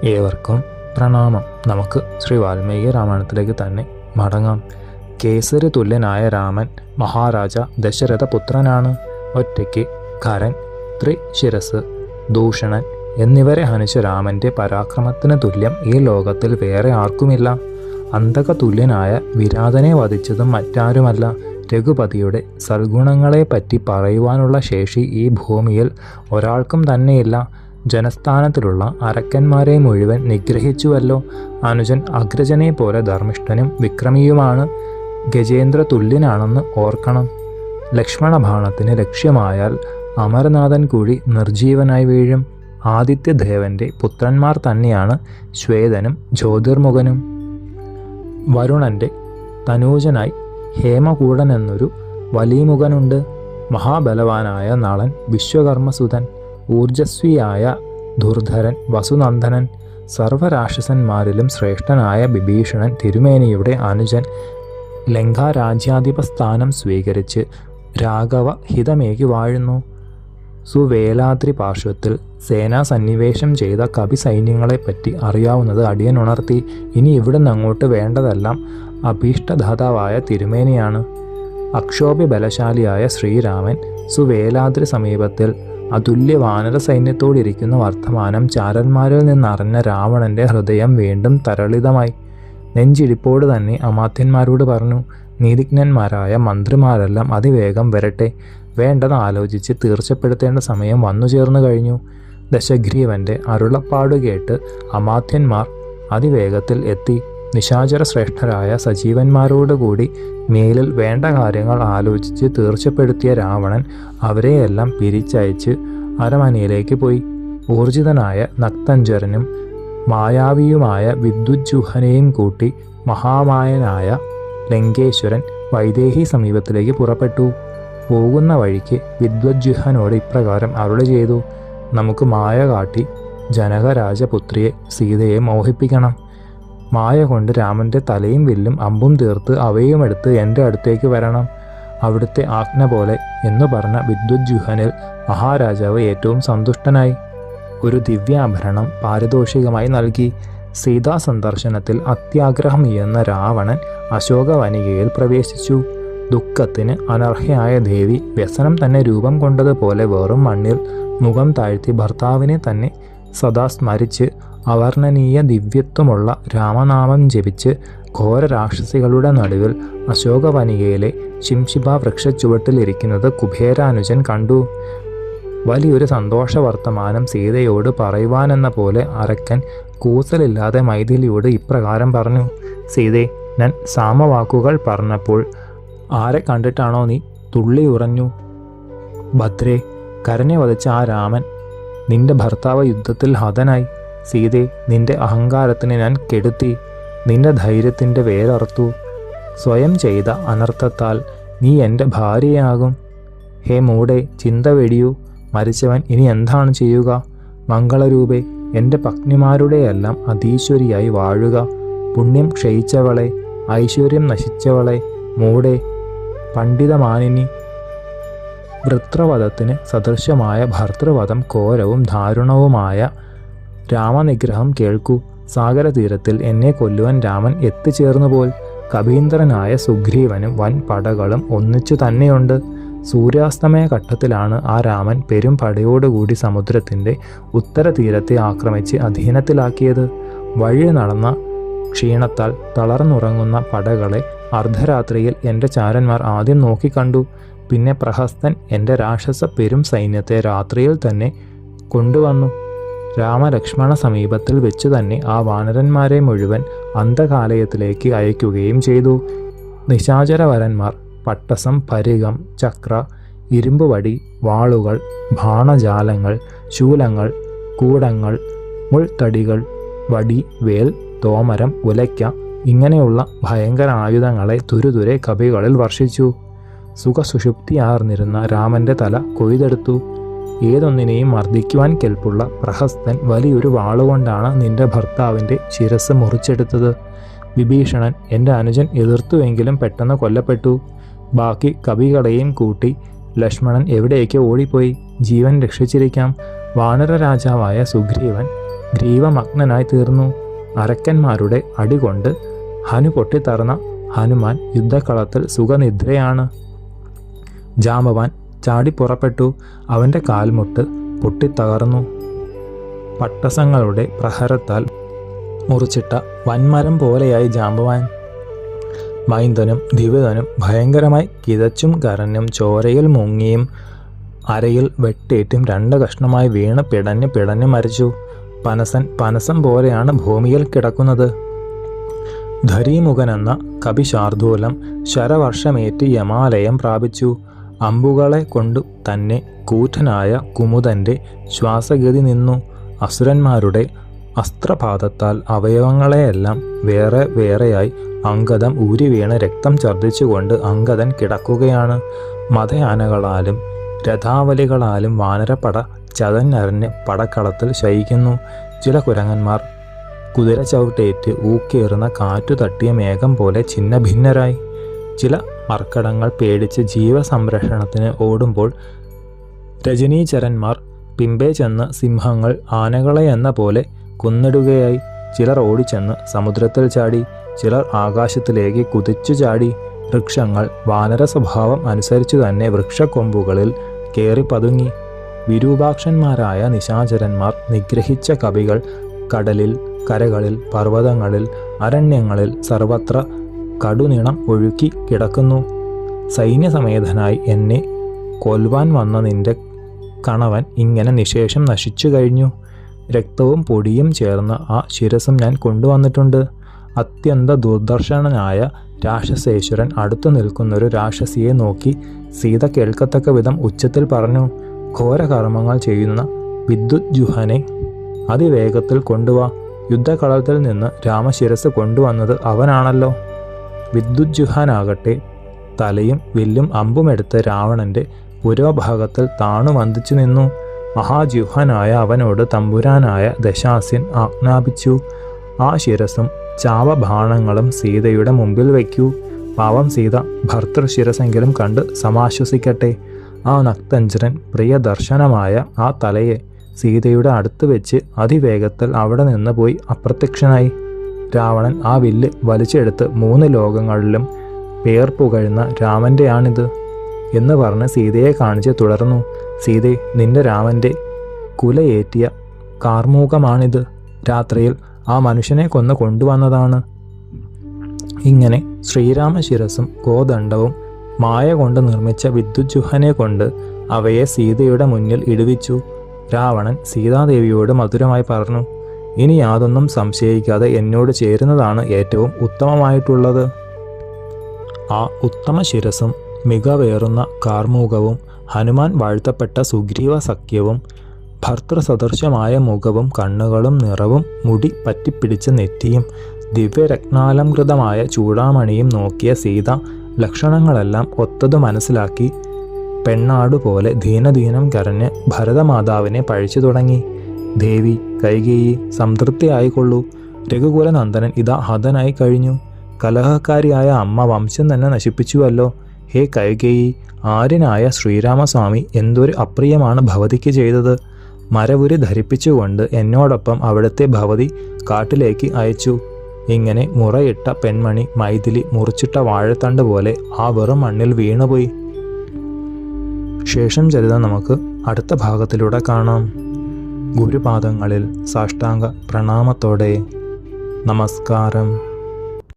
ഏവർക്കും പ്രണാമം. നമുക്ക് ശ്രീ വാൽമീകി രാമായണത്തിലേക്ക് തന്നെ മടങ്ങാം. കേസരി തുല്യനായ രാമൻ മഹാരാജ ദശരഥ പുത്രനാണ്. ഒറ്റയ്ക്ക് ഖരൻ, ത്രിശിരസ്, ദൂഷണൻ എന്നിവരെ ഹനിച്ച രാമൻ്റെ പരാക്രമത്തിന് തുല്യം ഈ ലോകത്തിൽ വേറെ ആർക്കുമില്ല. അന്തക തുല്യനായ വിരാതനെ വധിച്ചതും മറ്റാരുമല്ല. രഘുപതിയുടെ സൽഗുണങ്ങളെപ്പറ്റി പറയുവാനുള്ള ശേഷി ഈ ഭൂമിയിൽ ഒരാൾക്കും തന്നെയില്ല. ജനസ്ഥാനത്തിലുള്ള അരക്കന്മാരെ മുഴുവൻ നിഗ്രഹിച്ചുവല്ലോ. അനുജൻ അഗ്രജനെ പോലെ ധർമ്മിഷ്ഠനും വിക്രമിയുമാണ്. ഗജേന്ദ്ര തുല്യനാണെന്ന് ഓർക്കണം. ലക്ഷ്മണബാണത്തിന് ലക്ഷ്യമായാൽ അമരനാഥൻ കൂടി നിർജീവനായി വീഴും. ആദിത്യദേവന്റെ പുത്രന്മാർ തന്നെയാണ് ശ്വേതനും ജ്യോതിർമുഖനും. വരുണന്റെ തനൂജനായി ഹേമകൂടൻ എന്നൊരു വലിമുഖനുണ്ട്. മഹാബലവാനായ നളൻ വിശ്വകർമ്മസുതൻ, ഊർജസ്വിയായ ധുർധരൻ വസുനന്ദനൻ, സർവരാക്ഷസന്മാരിലും ശ്രേഷ്ഠനായ വിഭീഷണൻ തിരുമേനിയുടെ അനുജൻ, ലങ്കാരാജ്യാധിപസ്ഥാനം സ്വീകരിച്ച് രാഘവ ഹിതമേകി വാഴുന്നു. സുവേലാദ്രി പാർശ്വത്തിൽ സേനാസന്നിവേശം ചെയ്ത കവി സൈന്യങ്ങളെപ്പറ്റി അറിയാവുന്നത് അടിയൻ ഉണർത്തി. ഇനി ഇവിടുന്ന് അങ്ങോട്ട് വേണ്ടതെല്ലാം അഭീഷ്ടദാതാവായ തിരുമേനിയാണ്. അക്ഷോഭ്യ ബലശാലിയായ ശ്രീരാമൻ സുവേലാദ്രി സമീപത്തിൽ അതുല്യ വാനര സൈന്യത്തോടിരിക്കുന്ന വർത്തമാനം ചാരന്മാരിൽ നിന്നറിഞ്ഞ രാവണന്റെ ഹൃദയം വീണ്ടും തരളിതമായി. നെഞ്ചിടിപ്പോട് തന്നെ അമാത്യന്മാരോട് പറഞ്ഞു, നീതിജ്ഞന്മാരായ മന്ത്രിമാരെല്ലാം അതിവേഗം വരട്ടെ. വേണ്ടത് ആലോചിച്ച് തീർച്ചപ്പെടുത്തേണ്ട സമയം വന്നു ചേർന്നു കഴിഞ്ഞു. ദശഗ്രീവന്റെ അരുളപ്പാട് കേട്ട് അമാത്യന്മാർ അതിവേഗത്തിൽ എത്തി. നിശാചര ശ്രേഷ്ഠരായ സജീവന്മാരോടുകൂടി മേലിൽ വേണ്ട കാര്യങ്ങൾ ആലോചിച്ച് തീർച്ചപ്പെടുത്തിയ രാവണൻ അവരെയെല്ലാം പിരിച്ചയച്ച് അരമനയിലേക്ക് പോയി. ഊർജിതനായ നക്തഞ്ചരനും മായാവിയുമായ വിദ്യുജ്ജുഹനെയും കൂട്ടി മഹാമായനായ ലങ്കേശ്വരൻ വൈദേഹി സമീപത്തിലേക്ക് പുറപ്പെട്ടു. പോകുന്ന വഴിക്ക് വിദ്വജ്ജുഹനോട് ഇപ്രകാരം അരുളി ചെയ്തു: നമുക്ക് മായ കാട്ടി ജനകരാജപുത്രിയെ സീതയെ മോഹിപ്പിക്കണം. മായ കൊണ്ട് രാമൻ്റെ തലയും വില്ലും അമ്പും തീർത്ത് അവയുമെടുത്ത് എൻ്റെ അടുത്തേക്ക് വരണം. അവിടുത്തെ ആജ്ഞ പോലെ എന്നു പറഞ്ഞ വിദ്വജ്ജുഹനിൽ മഹാരാജാവ് ഏറ്റവും സന്തുഷ്ടനായി. ഒരു ദിവ്യാഭരണം പാരിതോഷികമായി നൽകി. സീതാ സന്ദർശനത്തിൽ അത്യാഗ്രഹം എന്ന രാവണൻ അശോകവനികയിൽ പ്രവേശിച്ചു. ദുഃഖത്തിന് അനർഹയായ ദേവി വ്യസനം തന്നെ രൂപം കൊണ്ടതുപോലെ വെറും മണ്ണിൽ മുഖം താഴ്ത്തി ഭർത്താവിനെ തന്നെ സദാ സ്മരിച്ച് അവർണ്ണനീയ ദിവ്യത്വമുള്ള രാമനാമം ജപിച്ച് ഘോര രാക്ഷസികളുടെ നടുവിൽ അശോകവനികയിലെ ശിംശിബ വൃക്ഷച്ചുവട്ടിലിരിക്കുന്നത് കുബേരാനുജൻ കണ്ടു. വലിയൊരു സന്തോഷ വർത്തമാനം സീതയോട് പറയുവാനെന്ന പോലെ അരക്കൻ കൂസലില്ലാതെ മൈഥിലിയോട് ഇപ്രകാരം പറഞ്ഞു: സീതേ, ഞാൻ സാമവാക്കുകൾ പറഞ്ഞപ്പോൾ ആരെ കണ്ടിട്ടാണോ നീ തുള്ളി ഉറഞ്ഞു? ഭദ്രേ, കരനെ വധിച്ച ആ രാമൻ നിന്റെ ഭർത്താവ് യുദ്ധത്തിൽ ഹതനായി. സീതേ, നിന്റെ അഹങ്കാരത്തിന് ഞാൻ കെടുത്തി, നിന്റെ ധൈര്യത്തിൻ്റെ വേരറുത്തു. സ്വയം ചെയ്ത അനർത്ഥത്താൽ നീ എൻ്റെ ഭാര്യയാകും. ഹേ മൂടെ, ചിന്ത വെടിയൂ. മരിച്ചവൻ ഇനി എന്താണ് ചെയ്യുക? മംഗളരൂപേ, എൻ്റെ പത്നിമാരുടെയെല്ലാം അധീശ്വരിയായി വാഴുക. പുണ്യം ക്ഷയിച്ചവളെ, ഐശ്വര്യം നശിച്ചവളെ, മൂടെ പണ്ഡിതമാനിനി. വൃത്രവധത്തിന് സദൃശമായ ഭർത്തൃവധം ഘോരവും ദാരുണവുമായ രാമനിഗ്രഹം കേൾക്കൂ. സാഗരതീരത്തിൽ എന്നെ കൊല്ലുവാൻ രാമൻ എത്തിച്ചേർന്നുപോൽ. കവീന്ദ്രനായ സുഗ്രീവനും വൻ പടകളും ഒന്നിച്ചു തന്നെയുണ്ട്. സൂര്യാസ്തമയ ഘട്ടത്തിലാണ് ആ രാമൻ പെരും പടയോടുകൂടി സമുദ്രത്തിൻ്റെ ഉത്തരതീരത്തെ ആക്രമിച്ച് അധീനത്തിലാക്കിയത്. വഴി നടന്ന ക്ഷീണത്താൽ തളർന്നുറങ്ങുന്ന പടകളെ അർദ്ധരാത്രിയിൽ എൻ്റെ ചാരന്മാർ ആദ്യം നോക്കിക്കണ്ടു. പിന്നെ പ്രഹസ്തൻ എൻ്റെ രാക്ഷസ പെരും സൈന്യത്തെ രാത്രിയിൽ തന്നെ കൊണ്ടുവന്നു. രാമലക്ഷ്മണ സമീപത്തിൽ വെച്ചു തന്നെ ആ വാനരന്മാരെ മുഴുവൻ അന്ധകാലയത്തിലേക്ക് അയക്കുകയും ചെയ്തു. നിശാചരവരന്മാർ പട്ടസം, പരികം, ചക്ര, ഇരുമ്പുവടി, വാളുകൾ, ബാണജാലങ്ങൾ, ശൂലങ്ങൾ, കൂടങ്ങൾ, മുൾത്തടികൾ, വടി, വേൽ, തോമരം, ഉലയ്ക്ക ഇങ്ങനെയുള്ള ഭയങ്കര ആയുധങ്ങളെ തുരുതുരെ കവികളിൽ വർഷിച്ചു. സുഖസുഷുപ്തിയാർന്നിരുന്ന രാമൻ്റെ തല കൊയ്തെടുത്തു. ഏതൊന്നിനെയും മർദ്ദിക്കുവാൻ കെൽപ്പുള്ള പ്രഹസ്തൻ വലിയൊരു വാളുകൊണ്ടാണ് നിന്റെ ഭർത്താവിൻ്റെ ശിരസ് മുറിച്ചെടുത്തത്. വിഭീഷണൻ എൻ്റെ അനുജൻ എതിർത്തുവെങ്കിലും പെട്ടെന്ന് കൊല്ലപ്പെട്ടു. ബാക്കി കവികളെയും കൂട്ടി ലക്ഷ്മണൻ എവിടേക്ക് ഓടിപ്പോയി. ജീവൻ രക്ഷിച്ചിരിക്കാം. വാനര രാജാവായ സുഗ്രീവൻ ഗ്രീവമഗ്നനായി തീർന്നു. അരക്കന്മാരുടെ അടികൊണ്ട് ഹനു പൊട്ടിത്തറന്ന ഹനുമാൻ യുദ്ധക്കളത്തിൽ സുഖനിദ്രയാണ്. ജാമ്പവാൻ ചാടിപ്പുറപ്പെട്ടു. അവൻ്റെ കാൽമുട്ട് പൊട്ടിത്തകർന്നു. പട്ടസങ്ങളുടെ പ്രഹരത്താൽ മുറിച്ചിട്ട വൻമരം പോലെയായി ജാമ്പവാൻ. മൈന്ദനും ദ്വിവിധനും ഭയങ്കരമായി കിതച്ചും കരഞ്ഞും ചോരയിൽ മുങ്ങിയും അരയിൽ വെട്ടേറ്റും 2 കഷ്ണമായി വീണ് പിടഞ്ഞ് മരിച്ചു. പനസം പോലെയാണ് ഭൂമിയിൽ കിടക്കുന്നത്. ധരീമുഖനെന്ന കവി ശാർദൂലം ശരവർഷമേറ്റ് യമാലയം പ്രാപിച്ചു. അമ്പുകളെ കൊണ്ടു തന്നെ കൂറ്റനായ കുമുദൻ്റെ ശ്വാസഗതി നിന്നു. അസുരന്മാരുടെ അസ്ത്രപാതത്താൽ അവയവങ്ങളെയെല്ലാം വേറെ വേറെയായി അംഗദം ഊരിവീണ് രക്തം ഛർദ്ദിച്ചുകൊണ്ട് അംഗദൻ കിടക്കുകയാണ്. മതയാനകളാലും രഥാവലികളാലും വാനരപ്പട ചതഞ്ഞരഞ്ഞ് പടക്കളത്തിൽ ശയിക്കുന്നു. ചില കുരങ്ങന്മാർ കുതിര ചവിട്ടേറ്റ് ഊക്കേറുന്ന കാറ്റു തട്ടിയ മേഘം പോലെ ഛിന്ന ഭിന്നരായി. ചില മർക്കടങ്ങൾ പേടിച്ച് ജീവസംരക്ഷണത്തിന് ഓടുമ്പോൾ രജനീചരന്മാർ പിമ്പേ ചെന്ന് സിംഹങ്ങൾ ആനകളെ എന്ന പോലെ കൊന്നിടുകയായി. ചിലർ ഓടിച്ചെന്ന് സമുദ്രത്തിൽ ചാടി, ചിലർ ആകാശത്തിലേക്ക് കുതിച്ചു ചാടി. വൃക്ഷങ്ങൾ വാനര സ്വഭാവം അനുസരിച്ചു തന്നെ വൃക്ഷക്കൊമ്പുകളിൽ കയറി പതുങ്ങി. വിരൂപാക്ഷന്മാരായ നിശാചരന്മാർ നിഗ്രഹിച്ച കവികൾ കടലിൽ, കരകളിൽ, പർവ്വതങ്ങളിൽ, അരണ്യങ്ങളിൽ സർവത്ര കടുനിണം ഒഴുക്കി കിടക്കുന്നു. സൈന്യസമേതനായി എന്നെ കൊൽവാൻ വന്ന നിന്റെ കണവൻ ഇങ്ങനെ നിശേഷം നശിച്ചു കഴിഞ്ഞു. രക്തവും പൊടിയും ചേർന്ന ആ ശിരസും ഞാൻ കൊണ്ടുവന്നിട്ടുണ്ട്. അത്യന്ത ദുർദർശനായ രാക്ഷസേശ്വരൻ അടുത്തു നിൽക്കുന്നൊരു രാക്ഷസിയെ നോക്കി സീത കേൾക്കത്തക്ക വിധം ഉച്ചത്തിൽ പറഞ്ഞു, ഘോരകർമ്മങ്ങൾ ചെയ്യുന്ന വിദ്യുജ്ജുഹനെ അതിവേഗത്തിൽ കൊണ്ടുവാ. യുദ്ധകളത്തിൽ നിന്ന് രാമശിരസ് കൊണ്ടുവന്നത് അവനാണല്ലോ. വിദ്യുജ്ജുഹാനാകട്ടെ തലയും വില്ലും അമ്പുമെടുത്ത് രാവണന്റെ പുരോഭാഗത്തിൽ താണു വന്ദിച്ചു നിന്നു. മഹാജുഹനായ അവനോട് തമ്പുരാനായ ദശാസ്യൻ ആജ്ഞാപിച്ചു, ആ ശിരസും ചാവബാണങ്ങളും സീതയുടെ മുമ്പിൽ വയ്ക്കൂ. പാവം സീത ഭർത്തൃശിരസെങ്കിലും കണ്ട് സമാശ്വസിക്കട്ടെ. ആ നക്തഞ്ചരൻ പ്രിയദർശനമായ ആ തലയെ സീതയുടെ അടുത്ത് വെച്ച് അതിവേഗത്തിൽ അവിടെ നിന്ന് പോയി അപ്രത്യക്ഷനായി. രാവണൻ ആ വില്ല് വലിച്ചെടുത്ത് 3 ലോകങ്ങളിലും പേർ പുകഴുന്ന രാമൻ്റെയാണിത് എന്ന് പറഞ്ഞ് സീതയെ കാണിച്ച് തുടർന്നു, സീതേ, നിന്റെ രാമൻ്റെ കുലയേറ്റിയ കാർമൂകമാണിത്. രാത്രിയിൽ ആ മനുഷ്യനെ കൊന്ന് കൊണ്ടുവന്നതാണ്. ഇങ്ങനെ ശ്രീരാമശിരസും ഗോദണ്ഡവും മായ കൊണ്ട് നിർമ്മിച്ച വിദ്യുജ്ജുഹനെ കൊണ്ട് അവയെ സീതയുടെ മുന്നിൽ ഇടുവിച്ചു. രാവണൻ സീതാദേവിയോട് മധുരമായി പറഞ്ഞു, ഇനി യാതൊന്നും സംശയിക്കാതെ എന്നോട് ചേരുന്നതാണ് ഏറ്റവും ഉത്തമമായിട്ടുള്ളത്. ആ ഉത്തമ ശിരസും മികവേറുന്ന കാർമൂകവും ഹനുമാൻ വാഴ്ത്തപ്പെട്ട സുഗ്രീവ സഖ്യവും ഭർത്തൃസദൃശമായ മുഖവും കണ്ണുകളും നിറവും മുടി പറ്റിപ്പിടിച്ച നെറ്റിയും ദിവ്യരത്നാലംകൃതമായ ചൂടാമണിയും നോക്കിയ സീത ലക്ഷണങ്ങളെല്ലാം ഒത്തതു മനസ്സിലാക്കി പെണ്ണാടുപോലെ ദീനദീനം കരഞ്ഞ് ഭരതമാതാവിനെ പഴിച്ചു തുടങ്ങി. ദേവി കൈകേയി, സംതൃപ്തിയായിക്കൊള്ളൂ. രഘുകുലനന്ദനൻ ഇതാ ഹതനായി കഴിഞ്ഞു. കലഹക്കാരിയായ അമ്മ വംശം തന്നെ നശിപ്പിച്ചുവല്ലോ. ഹേ കൈകേയി, ആര്യനായ ശ്രീരാമസ്വാമി എന്തൊരു അപ്രിയമാണ് ഭവതിക്ക് ചെയ്തത്. മരവുരി ധരിപ്പിച്ചുകൊണ്ട് എന്നോടൊപ്പം അവിടുത്തെ ഭവതി കാട്ടിലേക്ക് അയച്ചു. ഇങ്ങനെ മുറയിട്ട പെൺമണി മൈഥിലി മുറിച്ചിട്ട വാഴത്തണ്ട് പോലെ ആ വെറും മണ്ണിൽ വീണുപോയി. ശേഷം ചരിതം നമുക്ക് അടുത്ത ഭാഗത്തിലൂടെ കാണാം. ഗുരുപാദങ്ങളിൽ സാഷ്ടാംഗ പ്രണാമത്തോടെ നമസ്കാരം.